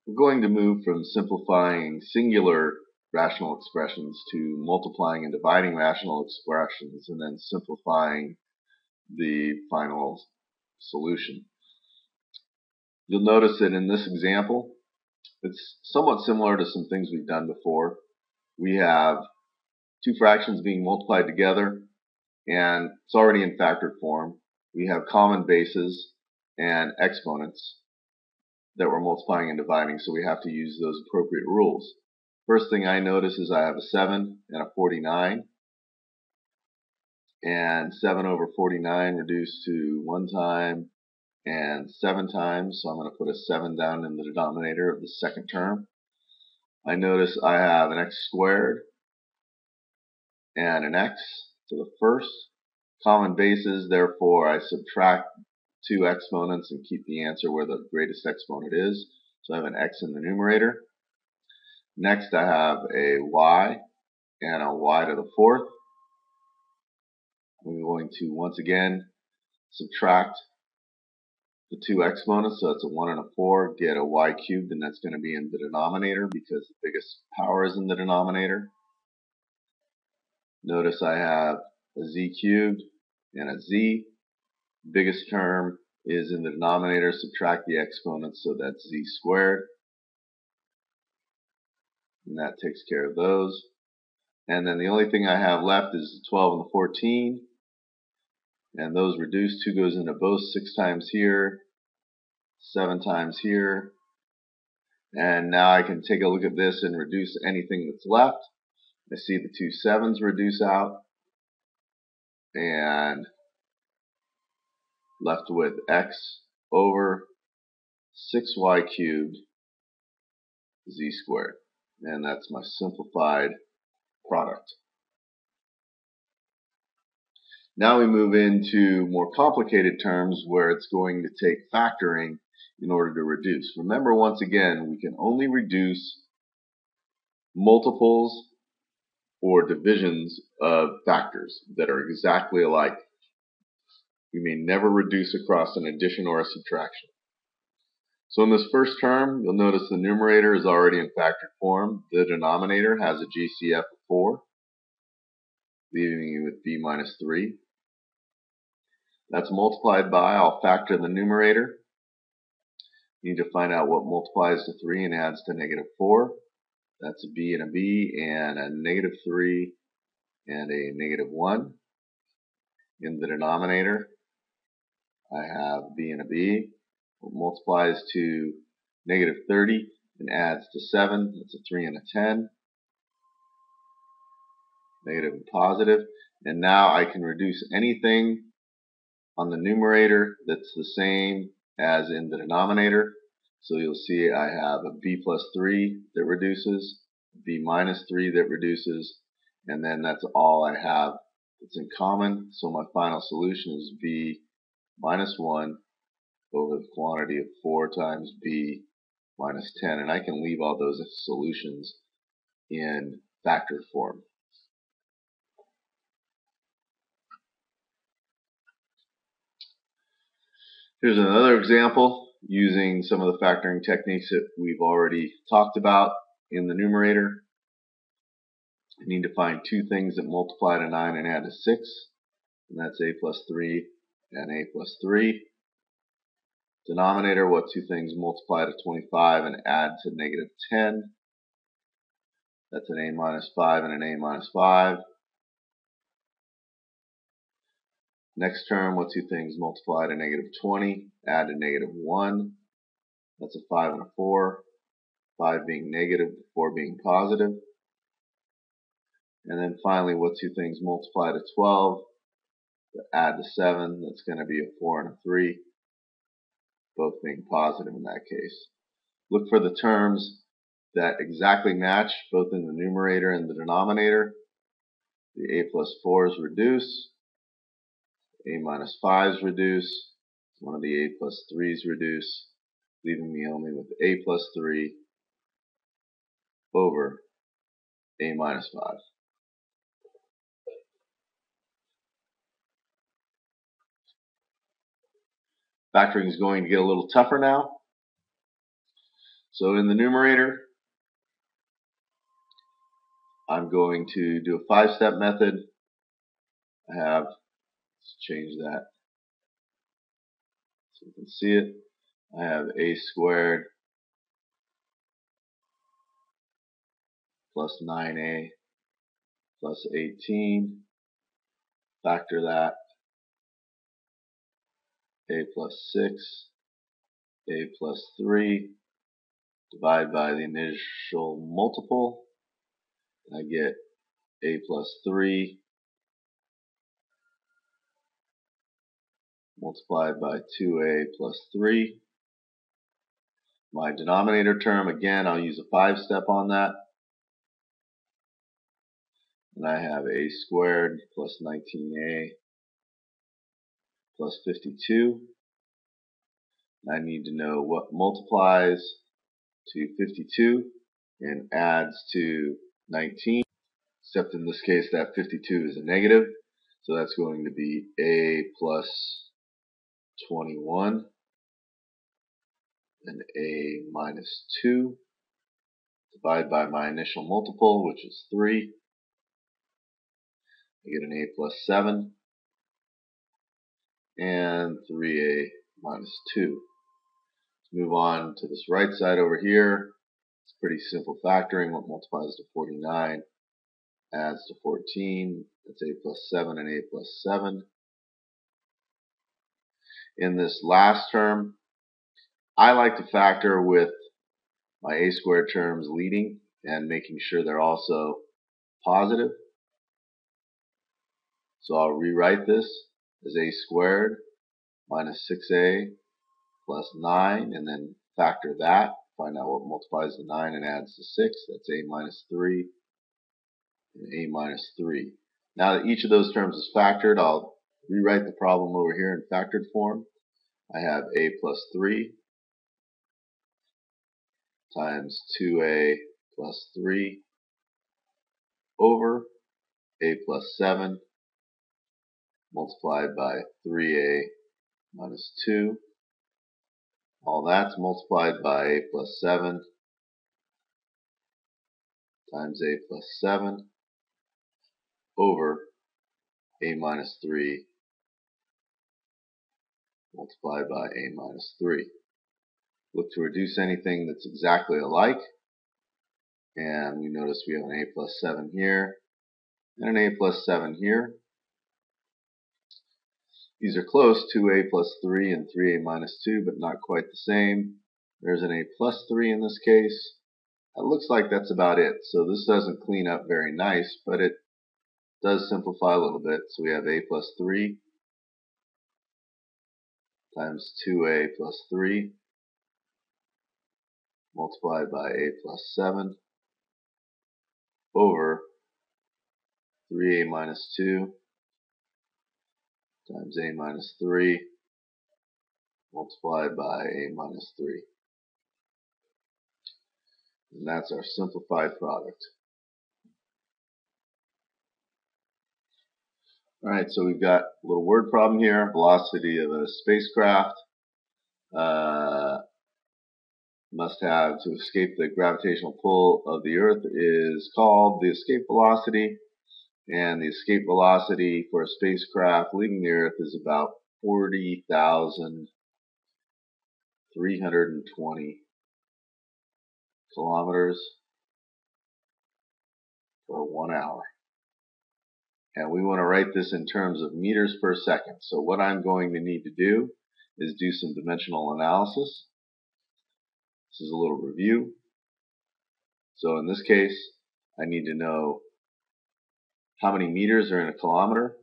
We're going to move from simplifying singular rational expressions to multiplying and dividing rational expressions and then simplifying the final solution. You'll notice that in this example, it's somewhat similar to some things we've done before. We have two fractions being multiplied together, and it's already in factored form. We have common bases and exponents that we're multiplying and dividing, so we have to use those appropriate rules. First thing I notice is I have a 7 and a 49, and 7 over 49 reduced to 1 time and 7 times, so I'm going to put a 7 down in the denominator of the second term. I notice I have an x squared and an x to the first. Common bases, therefore I subtract two exponents and keep the answer where the greatest exponent is. So I have an x in the numerator. Next I have a y and a y to the fourth. I'm going to once again subtract the two exponents, so it's a 1 and a 4, get a y cubed, and that's going to be in the denominator because the biggest power is in the denominator. Notice I have a z cubed and a z. Biggest term is in the denominator, subtract the exponents, so that's z squared. And that takes care of those. And then the only thing I have left is the 12 and the 14. And those reduce. 2 goes into both, 6 times here, 7 times here. And now I can take a look at this and reduce anything that's left. I see the two 7s reduce out. And left with x over 6y cubed z squared. And that's my simplified product. Now we move into more complicated terms where it's going to take factoring in order to reduce. Remember, once again, we can only reduce multiples or divisions of factors that are exactly alike. We may never reduce across an addition or a subtraction. So in this first term, you'll notice the numerator is already in factored form. The denominator has a GCF of 4, leaving you with b minus 3. That's multiplied by, I'll factor the numerator. You need to find out what multiplies to 3 and adds to negative 4. That's a b and a b, and a negative 3 and a negative 1. In the denominator, I have b and a b. What multiplies to negative 30 and adds to 7. That's a 3 and a 10. Negative and positive. And now I can reduce anything on the numerator that's the same as in the denominator. So you'll see I have a b plus 3 that reduces, b minus 3 that reduces, and then that's all I have that's in common. So my final solution is b minus 1 over the quantity of 4 times b minus 10. And I can leave all those solutions in factored form. Here's another example using some of the factoring techniques that we've already talked about. In the numerator, I need to find two things that multiply to 9 and add to 6, and that's a plus 3 and a plus 3. Denominator, what two things multiply to 25 and add to negative 10? That's an a minus 5 and an a minus 5. Next term, what two things multiply to negative 20, add to negative 1? That's a 5 and a 4. 5 being negative, 4 being positive. And then finally, what two things multiply to 12, add to 7? That's going to be a 4 and a 3, both being positive in that case. Look for the terms that exactly match, both in the numerator and the denominator. The a plus 4s reduce, a minus 5s reduce, one of the a plus 3s reduce, leaving me only with a plus 3 over a minus 5. Factoring is going to get a little tougher now. So in the numerator, I'm going to do a 5-step method. Let's change that so you can see it. I have a squared plus 9a plus 18. Factor that. A plus 6, a plus 3. Divide by the initial multiple. I get a plus 3 multiplied by 2a plus 3. My denominator term, again, I'll use a 5-step on that. And I have a squared plus 19a plus 52. I need to know what multiplies to 52 and adds to 19, except in this case that 52 is a negative. So that's going to be a plus 21 and a minus 2. Divide by my initial multiple, which is 3. I get an a plus 7 and 3a minus 2. Let's move on to this right side over here. It's pretty simple factoring. What multiplies to 49 adds to 14. That's a plus 7 and a plus 7. In this last term, I like to factor with my a squared terms leading and making sure they're also positive. So I'll rewrite this as a squared minus 6a plus 9, and then factor that. Find out what multiplies to 9 and adds to 6. That's a minus 3 and a minus 3. Now that each of those terms is factored, I'll rewrite the problem over here in factored form. I have a plus 3 times 2a plus 3 over a plus 7 multiplied by 3a minus 2. All that's multiplied by a plus 7 times a plus 7 over a minus 3 multiplied by a minus 3. Look to reduce anything that's exactly alike. And we notice we have an a plus 7 here and an a plus 7 here. These are close to a plus 3 and 3a minus 2, but not quite the same. There's an a plus 3 in this case. It looks like that's about it. So this doesn't clean up very nice, but it does simplify a little bit. So we have a plus 3 times 2a plus 3 multiplied by a plus 7 over 3a minus 2 times a minus 3 multiplied by a minus 3. And that's our simplified product. Alright, so we've got a little word problem here. Velocity of a spacecraft must have to escape the gravitational pull of the Earth is called the escape velocity. And the escape velocity for a spacecraft leaving the Earth is about 40,320 kilometers for 1 hour. And we want to write this in terms of meters per second. So what I'm going to need to do is do some dimensional analysis. This is a little review. So in this case, I need to know how many meters are in a kilometer.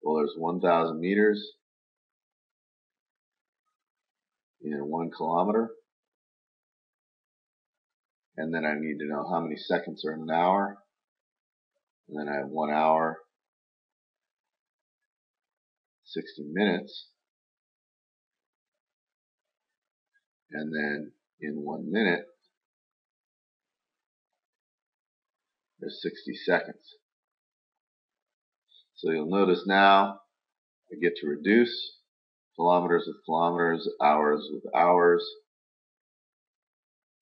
Well, there's 1,000 meters in 1 kilometer. And then I need to know how many seconds are in an hour. And then I have 1 hour, 60 minutes. And then in 1 minute, there's 60 seconds. So you'll notice now I get to reduce kilometers with kilometers, hours with hours.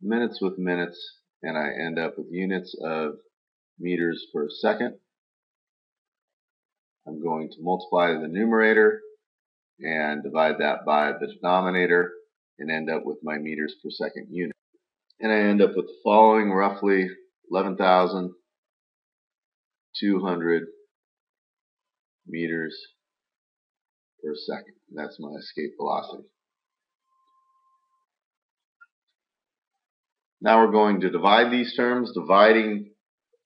minutes with minutes, and I end up with units of meters per second. I'm going to multiply the numerator and divide that by the denominator and end up with my meters per second unit. And I end up with the following, roughly 11,200 meters per second. That's my escape velocity. Now we're going to divide these terms. Dividing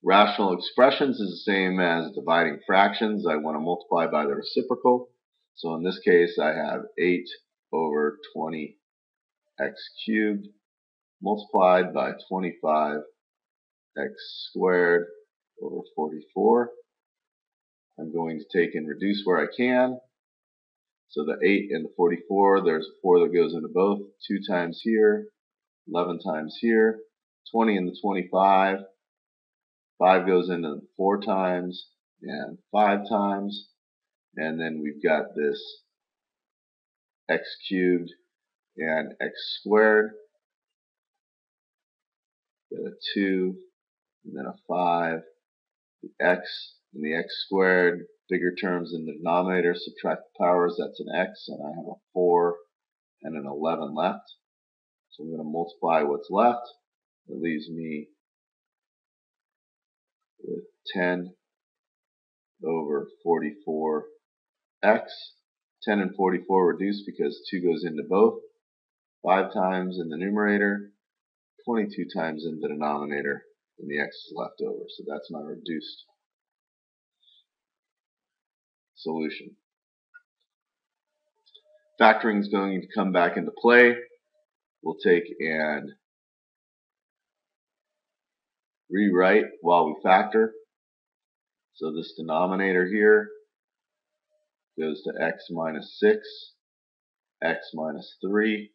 rational expressions is the same as dividing fractions. I want to multiply by the reciprocal. So in this case, I have 8 over 20x cubed multiplied by 25x squared over 44. I'm going to take and reduce where I can. So the 8 and the 44, there's a 4 that goes into both. 2 times here, 11 times here. 20 and the 25, 5 goes into 4 times and 5 times. And then we've got this x cubed and x squared. Got a 2 and then a 5. The x and the x squared, bigger terms in the denominator, subtract the powers, that's an x, and I have a 4 and an 11 left. So I'm going to multiply what's left. It leaves me with 10 over 44x. 10 and 44 reduce because 2 goes into both. 5 times in the numerator, 22 times in the denominator, and the x is left over. So that's my reduced solution. Factoring is going to come back into play. We'll take and rewrite while we factor. So this denominator here goes to x minus 6, x minus 3.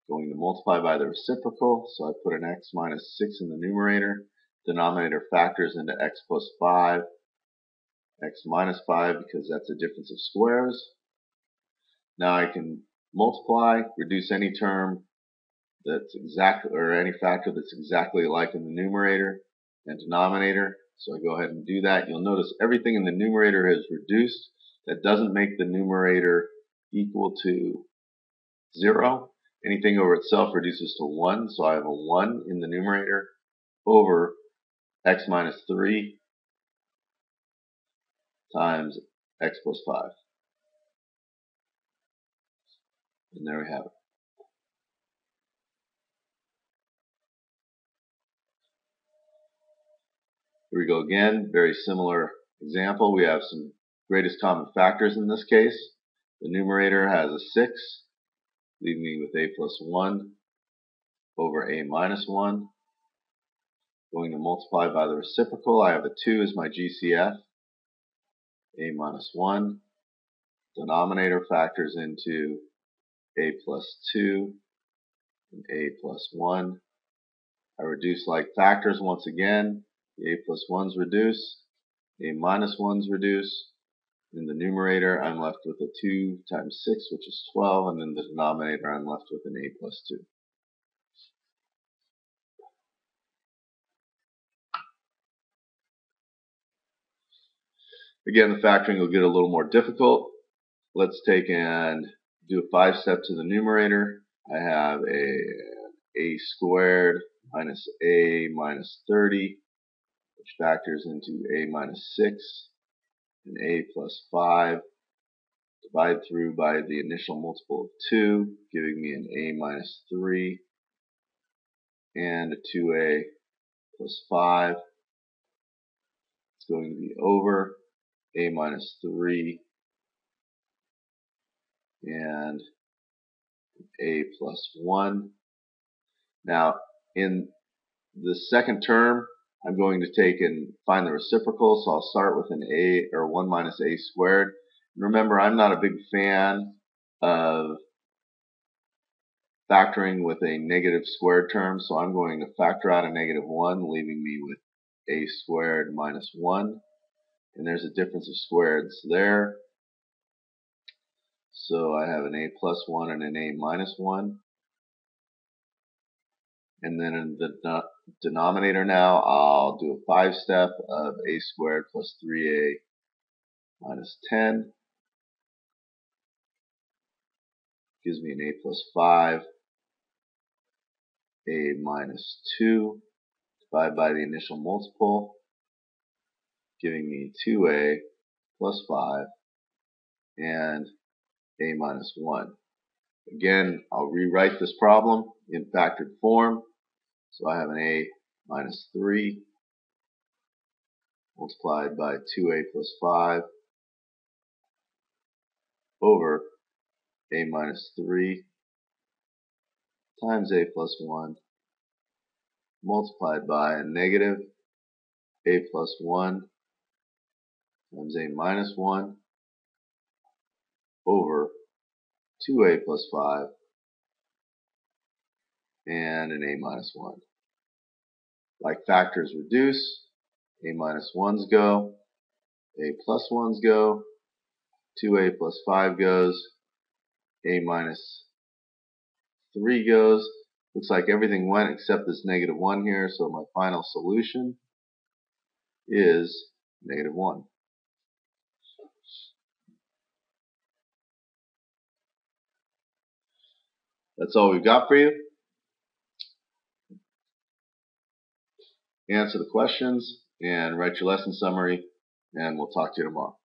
Going to multiply by the reciprocal, so I put an x minus 6 in the numerator. Denominator factors into x plus 5, x minus 5 because that's a difference of squares. Now I can multiply, reduce any term that's exactly, or any factor that's exactly alike in the numerator and denominator. So I go ahead and do that. You'll notice everything in the numerator is reduced. That doesn't make the numerator equal to 0. Anything over itself reduces to 1. So I have a 1 in the numerator over x minus 3 times x plus 5. And there we have it. Here we go again. Very similar example. We have some greatest common factors in this case. The numerator has a 6, leaving me with a plus 1 over a minus 1. Going to multiply by the reciprocal. I have a 2 as my GCF. A minus 1. Denominator factors into a plus 2 and a plus 1. I reduce like factors once again. The a plus 1's reduce. A minus 1's reduce. In the numerator, I'm left with a 2 times 6, which is 12, and in the denominator, I'm left with an a plus 2. Again, the factoring will get a little more difficult. Let's take and do a 5-step to the numerator. I have a squared minus a minus 30, which factors into a minus 6, and a plus 5. Divide through by the initial multiple of 2, giving me an a minus 3 and a 2a plus 5. It's going to be over a minus 3 and a plus 1. Now, in the second term, I'm going to take and find the reciprocal, so I'll start with an a, or 1 minus a squared. Remember, I'm not a big fan of factoring with a negative squared term, so I'm going to factor out a negative 1, leaving me with a squared minus 1. And there's a difference of squareds there. So I have an a plus 1 and an a minus 1. And then in the denominator now, I'll do a 5-step of a squared plus 3a minus 10. Gives me an a plus 5, a minus 2, divided by the initial multiple, giving me 2a plus 5 and a minus 1. Again, I'll rewrite this problem in factored form. So I have an a minus 3 multiplied by 2a plus 5 over a minus 3 times a plus 1 multiplied by a negative a plus 1 times a minus 1 over 2a plus 5 and an a minus 1. Like factors reduce, a minus 1's go, a plus 1's go, 2a plus 5 goes, a minus 3 goes. Looks like everything went except this negative 1 here, so my final solution is negative 1. That's all we've got for you. Answer the questions and write your lesson summary, and we'll talk to you tomorrow.